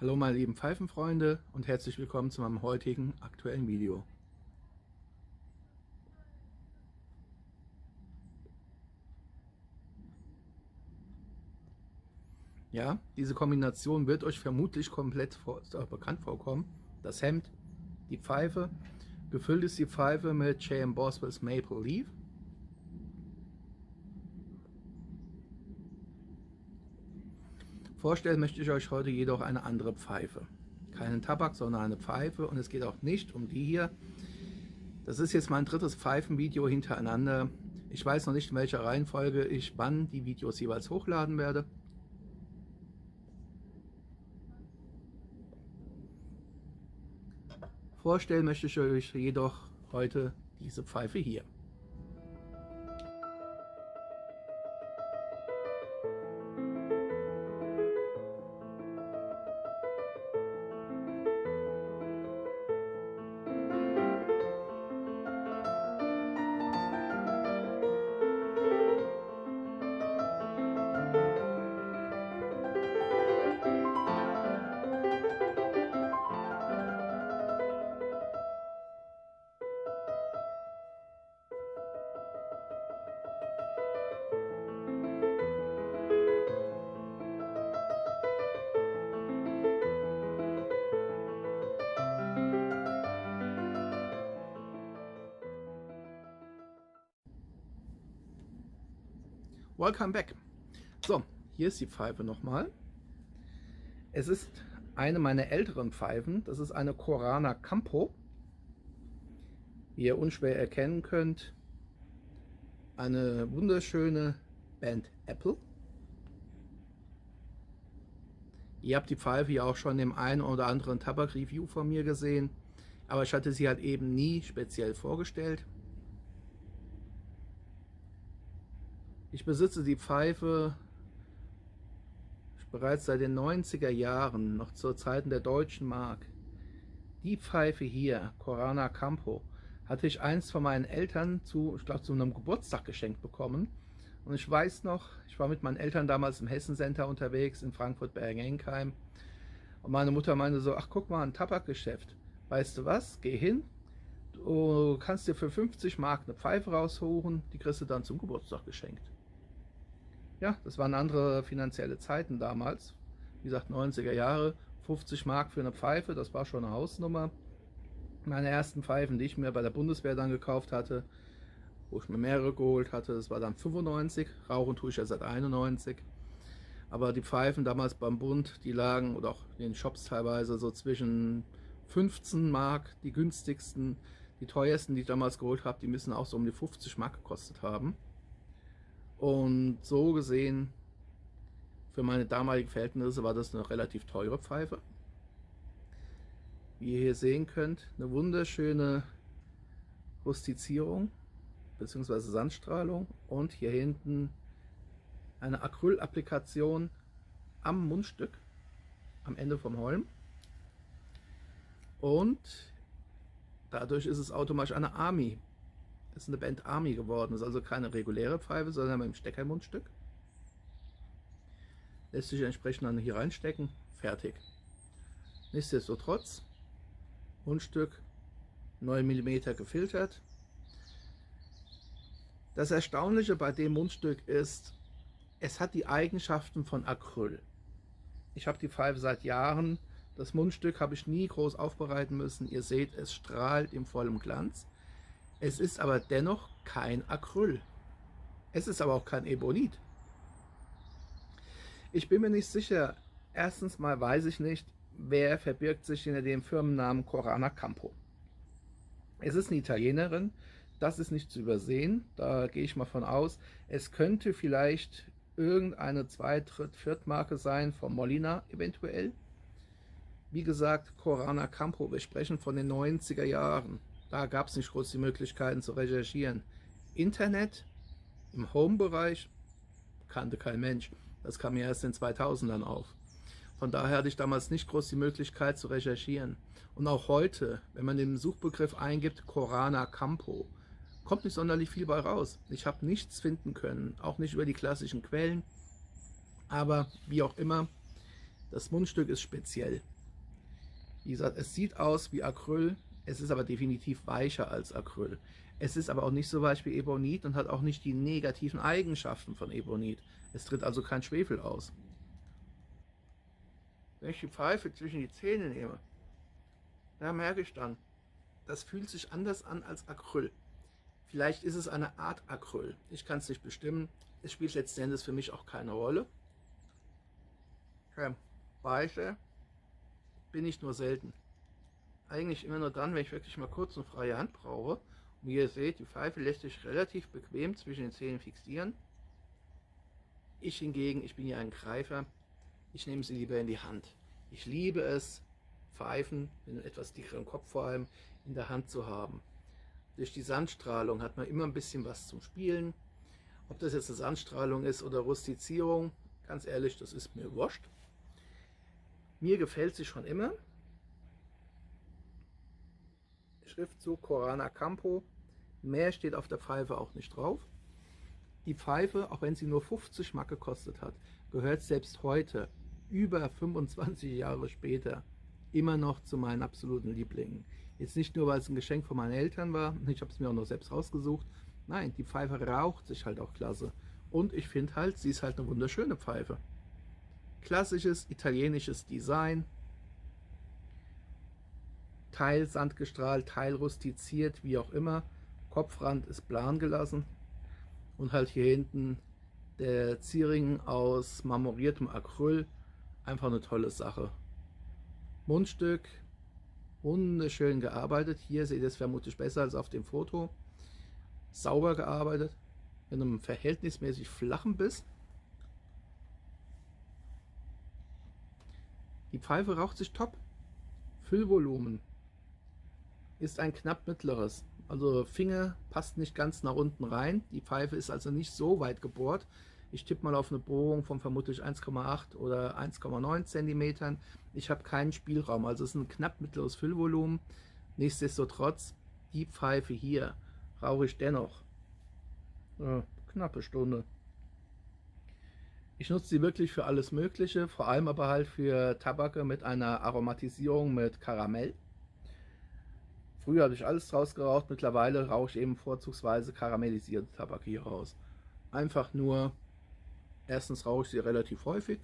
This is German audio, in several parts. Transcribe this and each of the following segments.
Hallo meine lieben Pfeifenfreunde und herzlich willkommen zu meinem heutigen aktuellen Video. Ja, diese Kombination wird euch vermutlich komplett bekannt vorkommen. Das Hemd, die Pfeife. Gefüllt ist die Pfeife mit J.M. Boswell's Maple Leaf. Vorstellen möchte ich euch heute jedoch eine andere Pfeife. Keinen Tabak, sondern eine Pfeife, und es geht auch nicht um die hier. Das ist jetzt mein drittes Pfeifenvideo hintereinander. Ich weiß noch nicht, in welcher Reihenfolge ich wann die Videos jeweils hochladen werde. Vorstellen möchte ich euch jedoch heute diese Pfeife hier. Welcome back. So, hier ist die Pfeife nochmal. Es ist eine meiner älteren Pfeifen. Das ist eine Corona Campo. Wie ihr unschwer erkennen könnt, eine wunderschöne Band Apple. Ihr habt die Pfeife ja auch schon im einen oder anderen Tabak-Review von mir gesehen, aber ich hatte sie halt eben nie speziell vorgestellt. Ich besitze die Pfeife bereits seit den 90er Jahren, noch zu Zeiten der Deutschen Mark. Die Pfeife hier, Corona Campo, hatte ich einst von meinen Eltern ich glaube, zu einem Geburtstag geschenkt bekommen. Und ich weiß noch, ich war mit meinen Eltern damals im Hessen Center unterwegs in Frankfurt-Bergen-Enkheim. Und meine Mutter meinte so, ach guck mal, ein Tabakgeschäft. Weißt du was, geh hin, du kannst dir für 50 Mark eine Pfeife rausholen, die kriegst du dann zum Geburtstag geschenkt. Ja, das waren andere finanzielle Zeiten damals. Wie gesagt, 90er Jahre, 50 Mark für eine Pfeife, das war schon eine Hausnummer. Meine ersten Pfeifen, die ich mir bei der Bundeswehr dann gekauft hatte, wo ich mir mehrere geholt hatte, das war dann 95. Rauchen tue ich ja seit 91. Aber die Pfeifen damals beim Bund, die lagen, oder auch in den Shops teilweise, so zwischen 15 Mark, die günstigsten. Die teuersten, die ich damals geholt habe, die müssen auch so um die 50 Mark gekostet haben. Und so gesehen, für meine damaligen Verhältnisse war das eine relativ teure Pfeife. Wie ihr hier sehen könnt, eine wunderschöne Rustizierung bzw. Sandstrahlung und hier hinten eine Acrylapplikation am Mundstück, am Ende vom Holm. Und dadurch ist es automatisch eine Army. Ist eine Band Army geworden. Ist also keine reguläre Pfeife, sondern mit dem Steckermundstück. Lässt sich entsprechend dann hier reinstecken. Fertig. Nichtsdestotrotz, Mundstück 9 mm gefiltert. Das Erstaunliche bei dem Mundstück ist, es hat die Eigenschaften von Acryl. Ich habe die Pfeife seit Jahren. Das Mundstück habe ich nie groß aufbereiten müssen. Ihr seht, es strahlt im vollen Glanz. Es ist aber dennoch kein Acryl. Es ist aber auch kein Ebonit. Ich bin mir nicht sicher. Erstens mal weiß ich nicht, wer verbirgt sich hinter dem Firmennamen Corona Campo. Es ist eine Italienerin, das ist nicht zu übersehen. Da gehe ich mal von aus. Es könnte vielleicht irgendeine Zweit-, Dritt-, Viertmarke sein, von Molina eventuell. Wie gesagt, Corona Campo, wir sprechen von den 90er Jahren. Da gab es nicht groß die Möglichkeiten zu recherchieren. Internet im Home-Bereich kannte kein Mensch. Das kam ja erst in den 2000ern auf. Von daher hatte ich damals nicht groß die Möglichkeit zu recherchieren. Und auch heute, wenn man den Suchbegriff eingibt, Corona Campo, kommt nicht sonderlich viel bei raus. Ich habe nichts finden können, auch nicht über die klassischen Quellen. Aber wie auch immer, Das Mundstück ist speziell. Wie gesagt, es sieht aus wie Acryl, es ist aber definitiv weicher als Acryl. Es ist aber auch nicht so weich wie Ebonit und hat auch nicht die negativen Eigenschaften von Ebonit. Es tritt also kein Schwefel aus. Wenn ich die Pfeife zwischen die Zähne nehme, da merke ich dann, das fühlt sich anders an als Acryl. Vielleicht ist es eine Art Acryl. Ich kann es nicht bestimmen. Es spielt letzten Endes für mich auch keine Rolle. Weiche bin ich nur selten. Eigentlich immer nur dann, wenn ich wirklich mal kurz eine freie Hand brauche. Und wie ihr seht, die Pfeife lässt sich relativ bequem zwischen den Zähnen fixieren. Ich hingegen, ich bin ja ein Greifer. Ich nehme sie lieber in die Hand. Ich liebe es, Pfeifen, mit einem etwas dickeren Kopf vor allem, in der Hand zu haben. Durch die Sandstrahlung hat man immer ein bisschen was zum Spielen. Ob das jetzt eine Sandstrahlung ist oder Rustizierung, ganz ehrlich, das ist mir wurscht. Mir gefällt sie schon immer. Schriftzug Corana Campo. Mehr steht auf der Pfeife auch nicht drauf. Die Pfeife, auch wenn sie nur 50 Mark gekostet hat, gehört selbst heute, über 25 Jahre später, immer noch zu meinen absoluten Lieblingen. Jetzt nicht nur, weil es ein Geschenk von meinen Eltern war, ich habe es mir auch noch selbst rausgesucht. Nein, die Pfeife raucht sich halt auch klasse. Und ich finde halt, sie ist halt eine wunderschöne Pfeife. Klassisches italienisches Design. Teil sandgestrahlt, Teil rustiziert, wie auch immer. Kopfrand ist plan gelassen. Und halt hier hinten der Zierring aus marmoriertem Acryl. Einfach eine tolle Sache. Mundstück, wunderschön gearbeitet. Hier seht ihr es vermutlich besser als auf dem Foto. Sauber gearbeitet, mit einem verhältnismäßig flachen Biss. Die Pfeife raucht sich top. Füllvolumen ist ein knapp mittleres. Also Finger passt nicht ganz nach unten rein. Die Pfeife ist also nicht so weit gebohrt. Ich tippe mal auf eine Bohrung von vermutlich 1,8 oder 1,9 cm. Ich habe keinen Spielraum, also es ist ein knapp mittleres Füllvolumen. Nichtsdestotrotz, die Pfeife hier rauche ich dennoch knappe Stunde. Ich nutze sie wirklich für alles Mögliche, vor allem aber halt für Tabake mit einer Aromatisierung mit Karamell. Früher habe ich alles draus geraucht, mittlerweile rauche ich eben vorzugsweise karamellisierte Tabak hier raus. Einfach nur, erstens rauche ich sie relativ häufig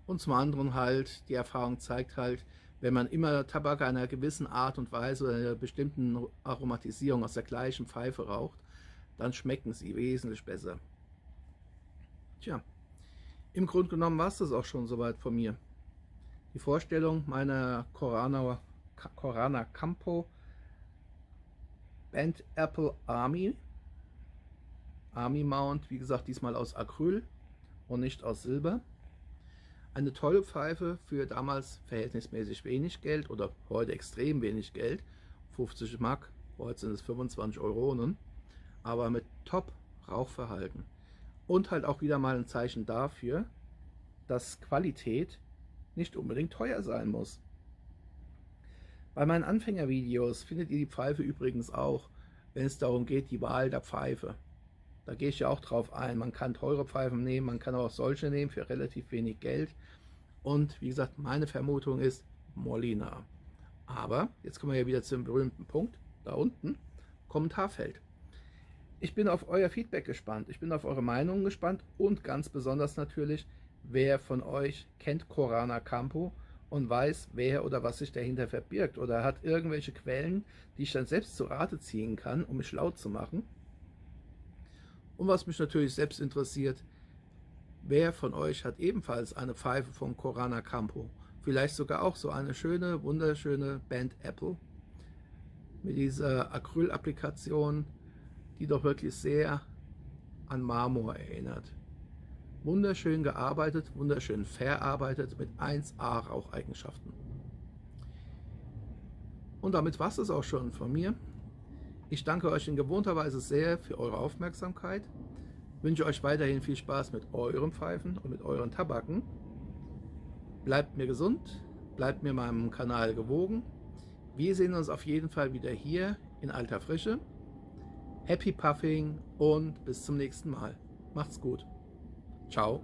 und zum anderen halt, die Erfahrung zeigt halt, wenn man immer Tabak einer gewissen Art und Weise oder einer bestimmten Aromatisierung aus der gleichen Pfeife raucht, dann schmecken sie wesentlich besser. Tja, im Grunde genommen war es das auch schon soweit von mir. Die Vorstellung meiner Corana Campo Bent Apple Army Mount, wie gesagt, diesmal aus Acryl und nicht aus Silber. Eine tolle Pfeife für damals verhältnismäßig wenig Geld oder heute extrem wenig Geld, 50 Mark, heute sind es 25 Euronen, aber mit top Rauchverhalten. Und halt auch wieder mal ein Zeichen dafür, dass Qualität nicht unbedingt teuer sein muss. Bei meinen Anfängervideos findet ihr die Pfeife übrigens auch, wenn es darum geht, die Wahl der Pfeife. Da gehe ich ja auch drauf ein. Man kann teure Pfeifen nehmen, man kann auch solche nehmen für relativ wenig Geld. Und wie gesagt, meine Vermutung ist Molina. Aber jetzt kommen wir ja wieder zum berühmten Punkt, da unten, Kommentarfeld. Ich bin auf euer Feedback gespannt, ich bin auf eure Meinungen gespannt und ganz besonders natürlich, wer von euch kennt Corana Campo und weiß, wer oder was sich dahinter verbirgt oder hat irgendwelche Quellen, die ich dann selbst zu Rate ziehen kann, um mich schlau zu machen. Und was mich natürlich selbst interessiert, wer von euch hat ebenfalls eine Pfeife von Corana Campo? Vielleicht sogar auch so eine schöne, wunderschöne Bent Apple mit dieser Acryl-Applikation, die doch wirklich sehr an Marmor erinnert. Wunderschön gearbeitet, wunderschön verarbeitet mit 1A Raucheigenschaften. Und damit war es auch schon von mir. Ich danke euch in gewohnter Weise sehr für eure Aufmerksamkeit. Wünsche euch weiterhin viel Spaß mit euren Pfeifen und mit euren Tabaken. Bleibt mir gesund, bleibt mir meinem Kanal gewogen. Wir sehen uns auf jeden Fall wieder hier in alter Frische. Happy Puffing und bis zum nächsten Mal. Macht's gut. Ciao.